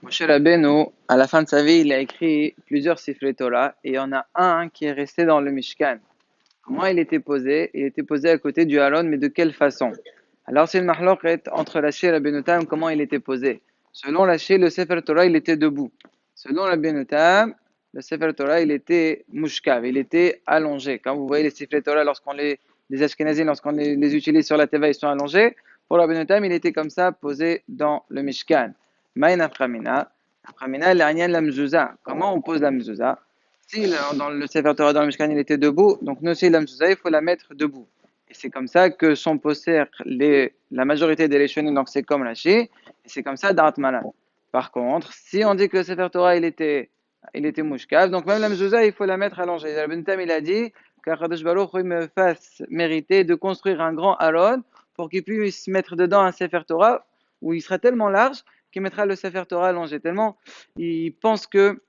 Moshe Rabbeinu, à la fin de sa vie, il a écrit plusieurs Sifrei Torah et il y en a un qui est resté dans le Mishkan. Comment il était posé? Il était posé à côté du Haron, mais de quelle façon? Alors c'est une mahloket entre Rashi et Rabbeinu Tam, comment il était posé. Selon Rashi, le Sefer Torah, il était debout. Selon Rabbeinu Tam, le Sefer Torah, il était mushkav, il était allongé. Quand vous voyez les Sifrei Torah, les Ashkenazim, lorsqu'on les utilise sur la Teva, ils sont allongés. Pour Rabbeinu Tam, il était comme ça, posé dans le Mishkan. Maïn Aframina, Aframina, l'Arnian la mezouza. Comment on pose la mezouza? Si dans le Sefer Torah, dans le Mishkan, il était debout, donc nous aussi, la mezouza, il faut la mettre debout. Et c'est comme ça que sont posés la majorité des Rishonim, donc c'est comme Rashi, et c'est comme ça Darat Malan. Par contre, si on dit que le Sefer Torah, il était mouchkav, donc même la mezouza, il faut la mettre allongée. Rabbeinu Tam, il a dit qu'Akadosh Baruch Hu me fasse mériter de construire un grand Aron pour qu'il puisse mettre dedans un Sefer Torah où il sera tellement large qu'il mettra le Sefer Torah allongé. Tellement il pense que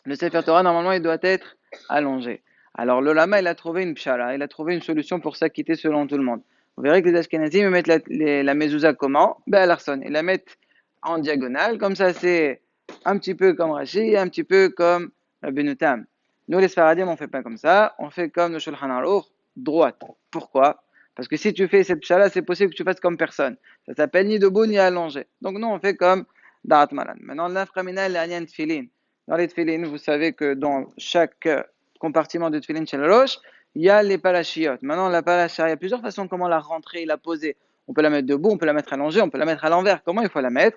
le Sefer Torah, normalement, il doit être allongé. Alors, le Lama, il a trouvé une pshala, il a trouvé une solution pour s'acquitter selon tout le monde. Vous verrez que les Ashkenazim mettent la mezouza comment? Ben, à l'arson. Ils la mettent en diagonale, comme ça, c'est un petit peu comme Rashi et un petit peu comme Rabbeinu Tam. Nous, les Sfaradim, on fait pas comme ça, on fait comme le Shulchan Aruch, droite. Pourquoi? Parce que si tu fais cette pshala, c'est possible que tu fasses comme personne. Ça s'appelle ni debout ni allongé. Donc, nous, on fait comme Darat Malan. Maintenant, l'aframina, l'anyan tfilin. Dans les tefilin, vous savez que dans chaque compartiment de tefilin chez le roche, il y a les parachiotes. Maintenant, la paracha, il y a plusieurs façons comment la rentrer, la poser. On peut la mettre debout, on peut la mettre allongée, on peut la mettre à l'envers. Comment il faut la mettre?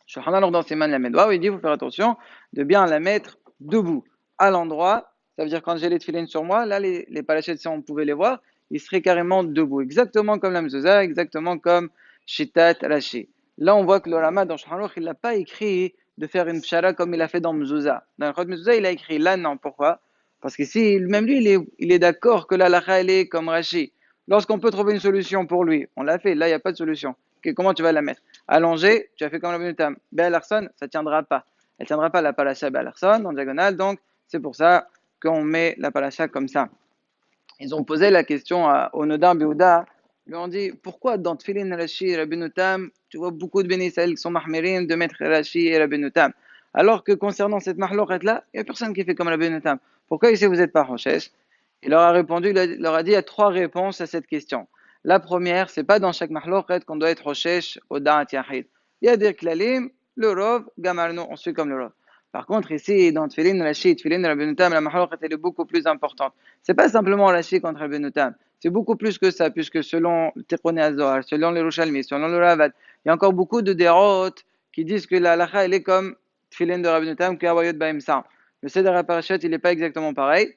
Shulchan Aruch dans ses mains la médoua, il dit, il faut faire attention de bien la mettre debout, à l'endroit. Ça veut dire quand j'ai les tefilin sur moi, là, les parachutes, si on pouvait les voir, ils seraient carrément debout. Exactement comme la mezouza, exactement comme Shitat Rashi. Là, on voit que le Rama, dans Shulchan Aruch, il n'a pas écrit de faire une pshara comme il a fait dans Mezouza. Dans le Chod Mezouza, il a écrit là, non. Pourquoi? Parce que si, même lui, il est d'accord que la lacha, elle est comme Rashi. Lorsqu'on peut trouver une solution pour lui, on l'a fait. Là, il n'y a pas de solution. Comment tu vas la mettre? Allongée, tu as fait comme la Benutam. Be'alarson, ça ne tiendra pas. Elle ne tiendra pas la palacha Be'alarson en diagonale. Donc, c'est pour ça qu'on met la palacha comme ça. Ils ont posé la question au Nodar Beuda. Ils lui ont dit, pourquoi dans Tfilin Rashi et Rabbeinu Tam, tu vois beaucoup de Bnei Israël qui sont mahmirim de mettre Rashi et Rabbeinu Tam, alors que concernant cette mahloket-là, il n'y a personne qui fait comme Rabbeinu Tam. Pourquoi ici vous n'êtes pas Rochesh? Il leur a répondu, il leur a dit, il y a trois réponses à cette question. La première, c'est pas dans chaque mahloket qu'on doit être Rochesh au Da'at Yahid. Il y a des klalim, le Rov, Gamarno, on suit comme le Rov. Par contre, ici, dans Tfilin Rashi, Tfilin Rabbeinu Tam, la mahloket elle est beaucoup plus importante. C'est pas simplement Rashi contre Rabbeinu Tam. C'est beaucoup plus que ça, puisque selon le Tikkun HaZohar, selon le Yerushalmi, selon le Ravad, il y a encore beaucoup de dérotes qui disent que la halakha, elle est comme Tfilin de Rabbeinu Tam, Kawayot Baimsa. Le Seder HaParashat, il n'est pas exactement pareil.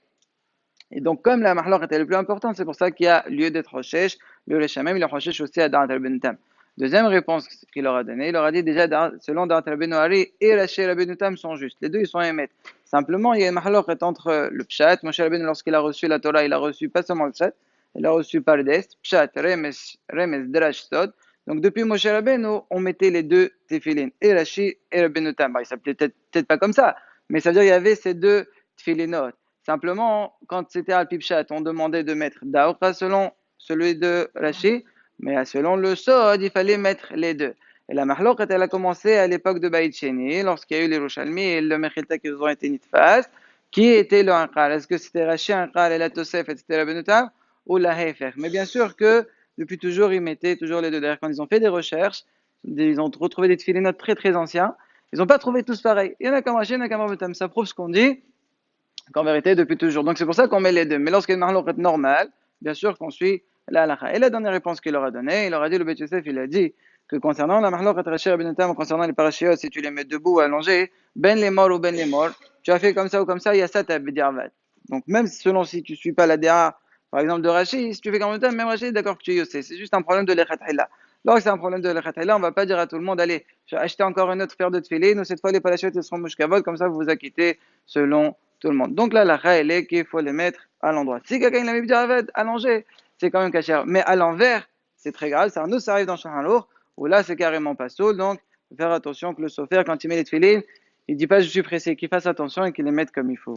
Et donc, comme la mahlok était le plus importante, c'est pour ça qu'il y a lieu d'être Rochesh, le Reshamem, il est Rochesh aussi à Darat Rabbeinu Tam. Deuxième réponse qu'il leur a donnée, il leur a dit déjà, selon Darat Rabbeinu Hari et Rashi Rabbeinu Tam sont justes. Les deux, ils sont émettés. Simplement, il y a une mahlok entre le Pshat. Moshe Rabbeinu, lorsqu'il a reçu la Torah, il a reçu pas seulement le Pshat, il a reçu Pardes, Pshat, Remes, Drash, Sod. Donc, depuis Moshe Rabbeinu, on mettait les deux Tefillin, et Rashi et Rabbeinu Tam. Il s'appelait peut-être pas comme ça, mais ça veut dire qu'il y avait ces deux Tefillinot. Simplement, quand c'était al pipchat, on demandait de mettre Daoura selon celui de Rashi, mais selon le Sod, il fallait mettre les deux. Et la Mahlokat, elle a commencé à l'époque de Baït Sheni, lorsqu'il y a eu les Roshalmi et le Mechilta qui ont été nitfas. Qui était le Ankar? Est-ce que c'était Rashi Ankar et la Tosef et c'était la Benutam ou la Hefer? Mais bien sûr que depuis toujours, ils mettaient toujours les deux. D'ailleurs, quand ils ont fait des recherches, ils ont retrouvé des tefilinotes très très anciens. Ils n'ont pas trouvé tous pareils. Il y en a comme Rashi, il y en a comme Benutam. Ça prouve ce qu'on dit qu'en vérité, depuis toujours. Donc c'est pour ça qu'on met les deux. Mais lorsqu'il y a une mahloket normale, bien sûr qu'on suit la halakha. Et la dernière réponse qu'il leur a donnée, il leur a dit, le Beth Yosef, il a dit que concernant la mahloket Rashi Rabbeinu Tam, concernant les parashiot, si tu les mets debout ou allongés, ben les morts ou ben les morts, tu as fait comme ça ou comme ça, il y a ça, tu as B'diarvat. Donc même selon si tu ne suis pas la DA, par exemple de Rashi, si tu fais comme Rabbeinu Tam, même Rashi, d'accord que tu es Yosef. C'est juste un problème de l'Echat Hila. Lorsque c'est un problème de l'Echat Hila, on ne va pas dire à tout le monde, allez, acheter encore une autre paire de tefillin, ou cette fois les parashiot seront mouchkavot, comme ça vous vous acquittez selon tout le monde. Donc là, la elle est qu'il faut les mettre à l'endroit. Si quelqu'un l'a mis bien à l'enjeu, c'est quand même caché. Mais à l'envers, c'est très grave. Ça nous, ça arrive dans Shulchan Aruch, où là, c'est carrément pas saoul. Donc, faire attention que le sofer, quand il met les tefillin, il dit pas je suis pressé, qu'il fasse attention et qu'il les mette comme il faut.